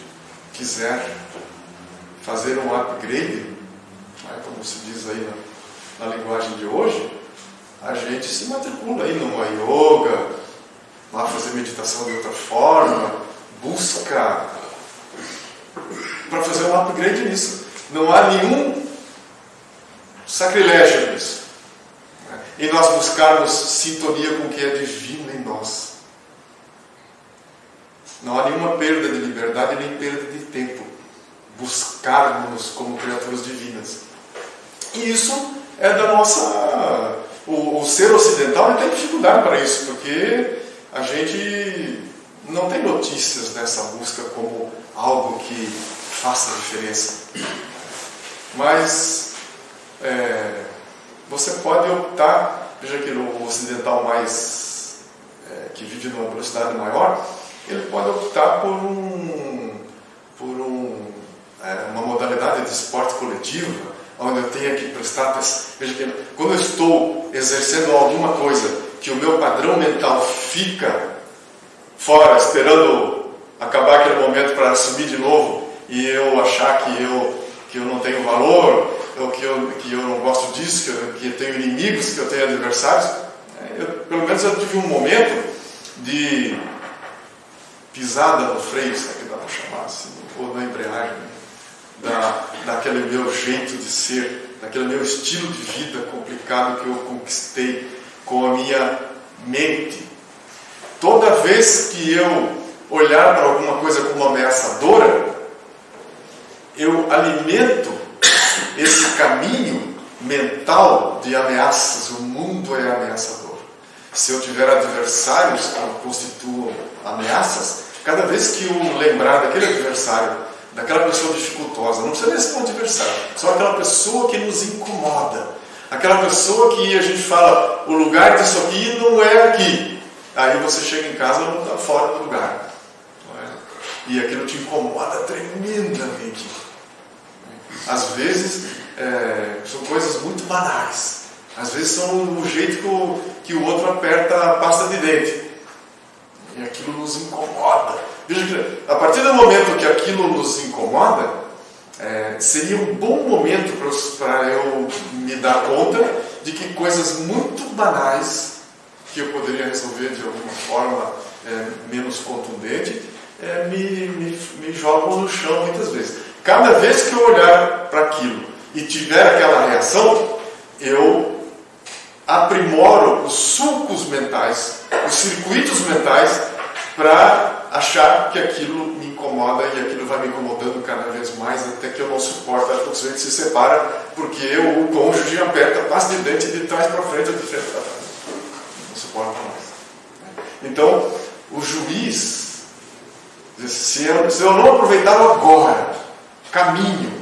quiser fazer um upgrade, como se diz aí na linguagem de hoje, a gente se matricula aí numa yoga, lá fazer meditação de outra forma, busca para fazer um upgrade nisso. Não há nenhum sacrilégio nisso. E nós buscarmos sintonia com o que é divino em nós. Não há nenhuma perda de liberdade nem perda de tempo. Buscarmos como criaturas divinas. E isso é da nossa... O ser ocidental tem dificuldade para isso, porque a gente não tem notícias dessa busca como algo que faça diferença. Mas você pode optar, veja que o ocidental mais que vive numa velocidade maior, ele pode optar por uma modalidade de esporte coletivo, onde eu tenho que prestar atenção. Veja que quando eu estou exercendo alguma coisa que o meu padrão mental fica fora, esperando acabar aquele momento para assumir de novo, e eu achar que eu não tenho valor, ou que eu não gosto disso, que eu tenho inimigos, que eu tenho adversários, pelo menos eu tive um momento de pisada no freio, se é que dá para chamar assim, ou na embreagem, daquele meu jeito de ser, daquele meu estilo de vida complicado que eu conquistei com a minha mente. Toda vez que eu olhar para alguma coisa como ameaçadora, eu alimento esse caminho mental de ameaças. O mundo é ameaçador. Se eu tiver adversários que constituam ameaças, cada vez que eu lembrar daquele adversário, daquela pessoa dificultosa, não precisa nem ser um adversário, só aquela pessoa que nos incomoda, aquela pessoa que a gente fala, o lugar disso aqui não é aqui. Aí você chega em casa e não está fora do lugar. E aquilo te incomoda tremendamente. Às vezes são coisas muito banais. Às vezes são o jeito que o outro aperta a pasta de dente. E aquilo nos incomoda. Veja que a partir do momento que aquilo nos incomoda, seria um bom momento para eu me dar conta de que coisas muito banais que eu poderia resolver de alguma forma menos contundente me jogam no chão muitas vezes. Cada vez que eu olhar para aquilo e tiver aquela reação, eu aprimoro os sulcos mentais, os circuitos mentais, para achar que aquilo me incomoda e aquilo vai me incomodando cada vez mais até que eu não suporto, a gente se separa porque o cônjuge aperta a pasta de dente de trás para frente ou de frente para trás. Não suporta mais. Então, o juiz, se eu não aproveitar agora, caminho,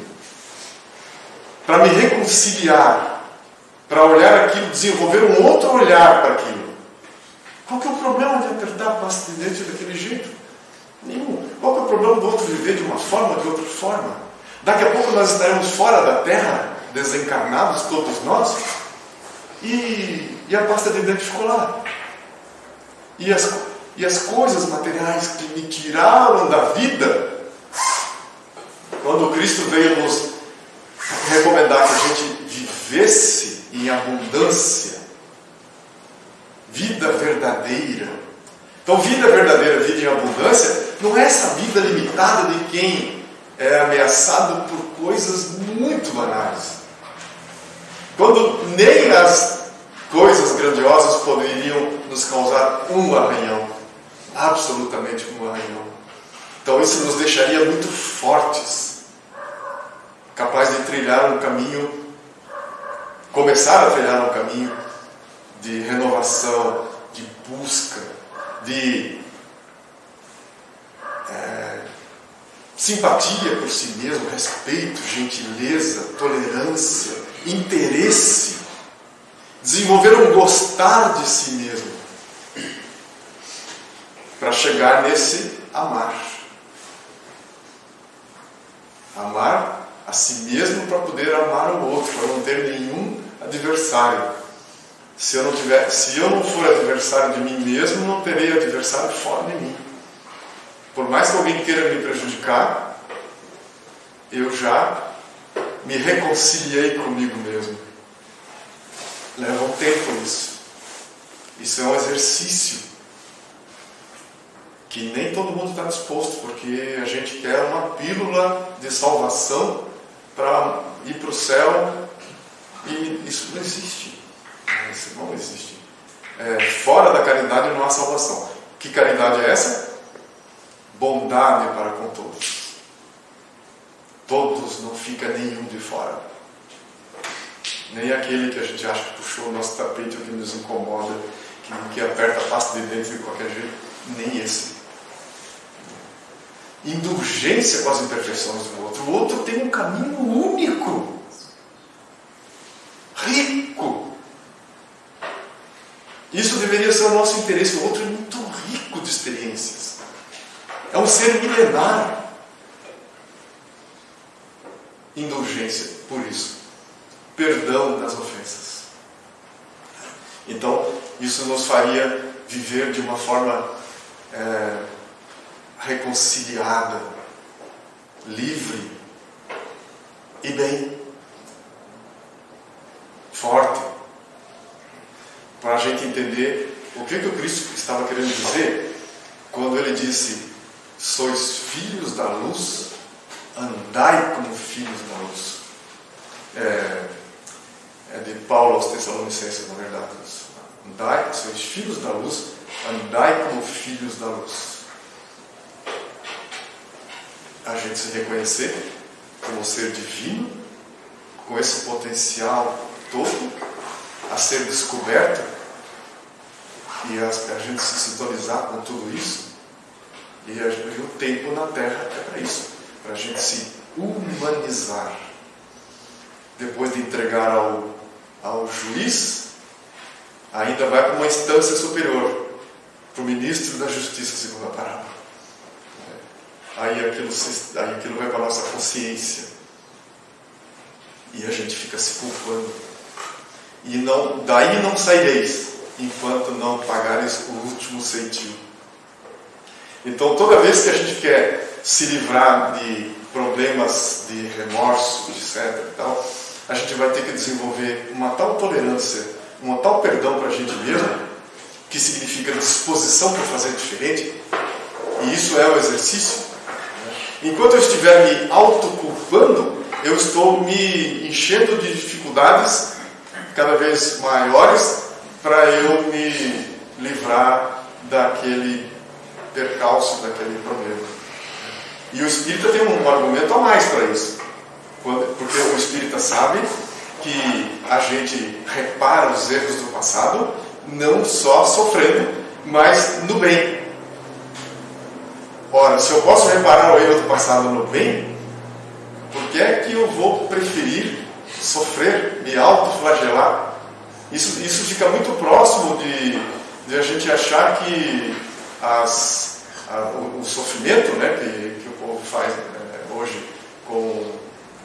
para me reconciliar, para olhar aquilo, desenvolver um outro olhar para aquilo, qual que é o problema de apertar a pasta de dente daquele jeito? Nenhum. Qual que é o problema do outro viver de uma forma, de outra forma? Daqui a pouco nós estaremos fora da Terra, desencarnados todos nós, e a pasta de dente ficou lá. E e as coisas materiais que me tiraram da vida, quando Cristo veio nos recomendar que a gente vivesse em abundância, vida verdadeira. Então, vida verdadeira, vida em abundância, não é essa vida limitada de quem é ameaçado por coisas muito banais. Quando nem as coisas grandiosas poderiam nos causar um arranhão, absolutamente um arranhão. Então, isso nos deixaria muito fortes, capazes de trilhar um caminho, começar a trilhar um caminho de renovação, de busca, de simpatia por si mesmo, respeito, gentileza, tolerância, interesse, desenvolver um gostar de si mesmo, para chegar nesse amar. Amar a si mesmo para poder amar o outro, para não ter nenhum adversário. Se eu não for adversário de mim mesmo, não terei adversário fora de mim. Por mais que alguém queira me prejudicar, eu já me reconciliei comigo mesmo. Leva um tempo isso. Isso é um exercício que nem todo mundo está disposto, porque a gente quer uma pílula de salvação para ir para o céu, e isso não existe. Isso não existe. Fora da caridade não há salvação. Que caridade é essa? Bondade para com todos. Todos, não fica nenhum de fora. Nem aquele que a gente acha que puxou o nosso tapete ou que nos incomoda, que aperta a pasta de dentro de qualquer jeito. Nem esse. Indulgência com as imperfeições do outro. O outro tem um caminho único, rico. Isso deveria ser o nosso interesse. O outro é muito rico de experiências. É um ser milenar. Indulgência, por isso. Perdão das ofensas. Então, isso nos faria viver de uma forma reconciliada, livre e bem, forte, para a gente entender o que o Cristo estava querendo dizer quando ele disse: sois filhos da luz, andai como filhos da luz. É de Paulo aos Tessalonicenses, na verdade. Andai, sois filhos da luz, andai como filhos da luz. A gente se reconhecer como ser divino, com esse potencial todo a ser descoberto, e a gente se sintonizar com tudo isso, e o tempo na Terra é para isso, para a gente se humanizar. Depois de entregar ao juiz, ainda vai para uma instância superior, para o ministro da Justiça, segundo a parábola. Aí aquilo vai para a nossa consciência, e a gente fica se culpando. E daí não saireis, enquanto não pagareis o último centavo. Então, toda vez que a gente quer se livrar de problemas de remorso, etc. e tal, a gente vai ter que desenvolver uma tal tolerância, um tal perdão para a gente mesmo, que significa disposição para fazer diferente, e isso é o exercício. Enquanto eu estiver me autoculpando, eu estou me enchendo de dificuldades cada vez maiores para eu me livrar daquele percalço, daquele problema. E o espírita tem um argumento a mais para isso, porque o espírita sabe que a gente repara os erros do passado não só sofrendo, mas no bem. Ora, se eu posso reparar o erro do passado no bem, por que é que eu vou preferir sofrer, me autoflagelar? Isso fica muito próximo de a gente achar que o sofrimento, né, que o povo faz hoje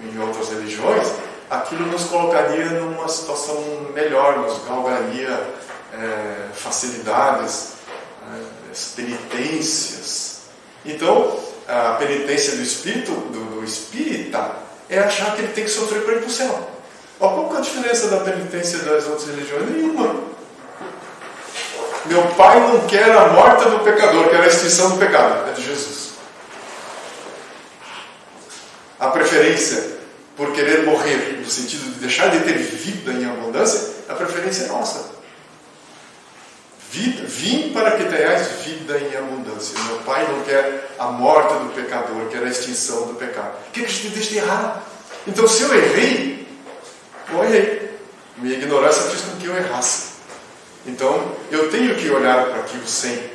em outras religiões, aquilo nos colocaria numa situação melhor, nos galgaria facilidades, as penitências. Então, a penitência do espírito, do espírita, é achar que ele tem que sofrer para ir para o céu. Qual que é a diferença da penitência das outras religiões? Nenhuma. Meu pai não quer a morte do pecador, quer a extinção do pecado. É de Jesus. A preferência por querer morrer, no sentido de deixar de ter vida em abundância, a preferência é nossa. Vim para que tenhais vida em abundância. Meu pai não quer a morte do pecador, quer a extinção do pecado. O que a gente deixa de errar? Então, se eu errei, eu errei. Minha ignorância fez com que eu errasse. Então, eu tenho que olhar para aquilo sem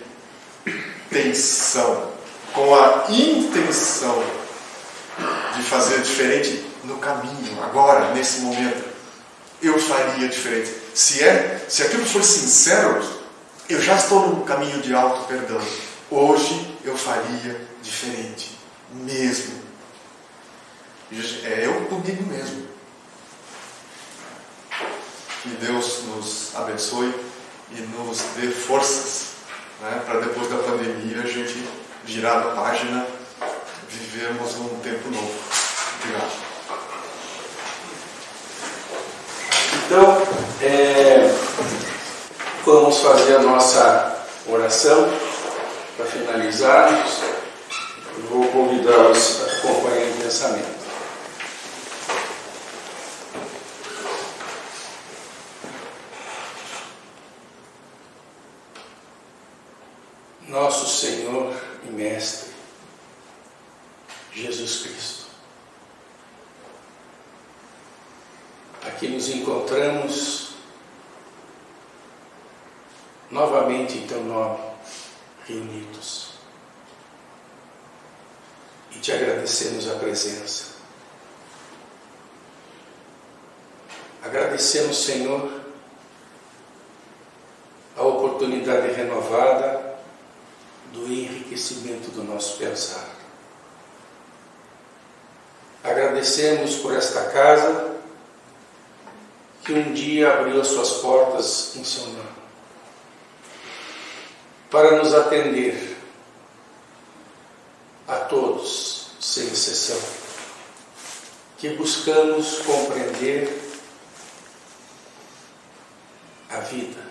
tensão, com a intenção de fazer diferente no caminho, agora, nesse momento. Eu faria diferente. Se aquilo for sincero, eu já estou no caminho de auto-perdão. Hoje eu faria diferente. Mesmo. É eu comigo mesmo. Que Deus nos abençoe e nos dê forças, né, para depois da pandemia a gente virar a página, vivermos um tempo novo. Obrigado. Então, vamos fazer a nossa oração para finalizarmos. Eu vou convidá-los a acompanhar o pensamento. Nosso Senhor e Mestre, Jesus Cristo, aqui nos encontramos novamente em Teu nome, reunidos, e Te agradecemos a presença. Agradecemos, Senhor, a oportunidade renovada do enriquecimento do nosso pensar. Agradecemos por esta casa que um dia abriu as suas portas em seu nome para nos atender a todos, sem exceção, que buscamos compreender a vida,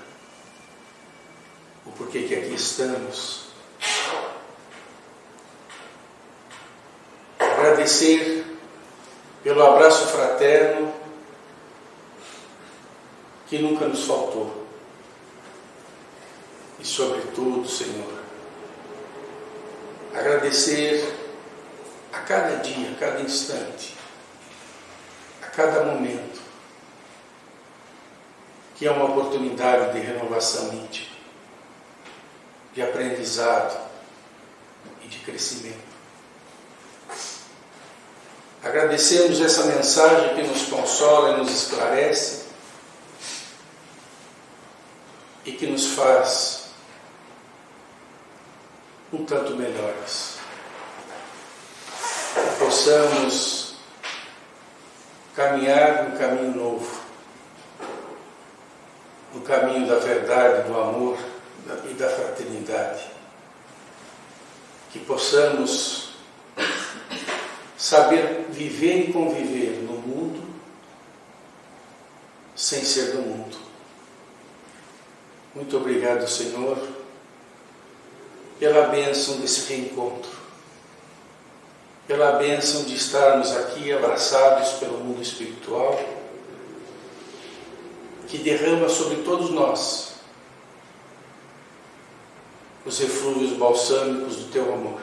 o porquê que aqui estamos. Agradecer pelo abraço fraterno que nunca nos faltou. E, sobretudo, Senhor, agradecer a cada dia, a cada instante, a cada momento, que é uma oportunidade de renovação íntima, de aprendizado e de crescimento. Agradecemos essa mensagem que nos consola e nos esclarece e que nos faz um tanto melhores. Que possamos caminhar no caminho novo, no caminho da verdade, do amor e da fraternidade. Que possamos saber viver e conviver no mundo sem ser do mundo. Muito obrigado, Senhor, pela bênção desse reencontro, pela bênção de estarmos aqui abraçados pelo mundo espiritual, que derrama sobre todos nós os reflúvios balsâmicos do Teu amor.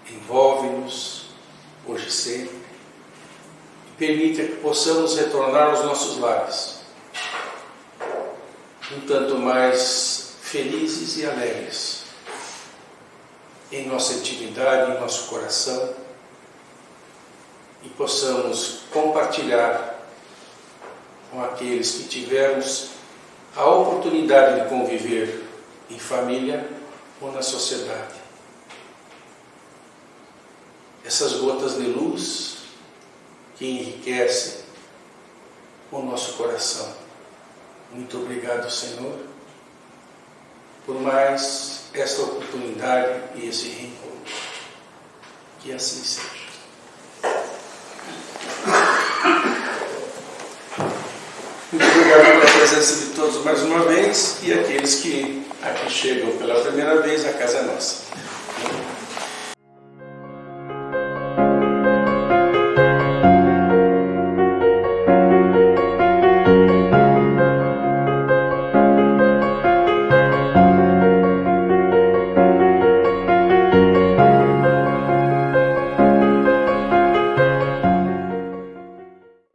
Envolve-nos, hoje e sempre, e permita que possamos retornar aos nossos lares, um tanto mais felizes e alegres, em nossa intimidade, em nosso coração, e possamos compartilhar com aqueles que tivermos a oportunidade de conviver em família ou na sociedade. Essas gotas de luz que enriquecem o nosso coração. Muito obrigado, Senhor, por mais esta oportunidade e esse reencontro. Que assim seja. Muito obrigado pela presença de todos mais uma vez, e aqueles que aqui chegam pela primeira vez, a casa é nossa.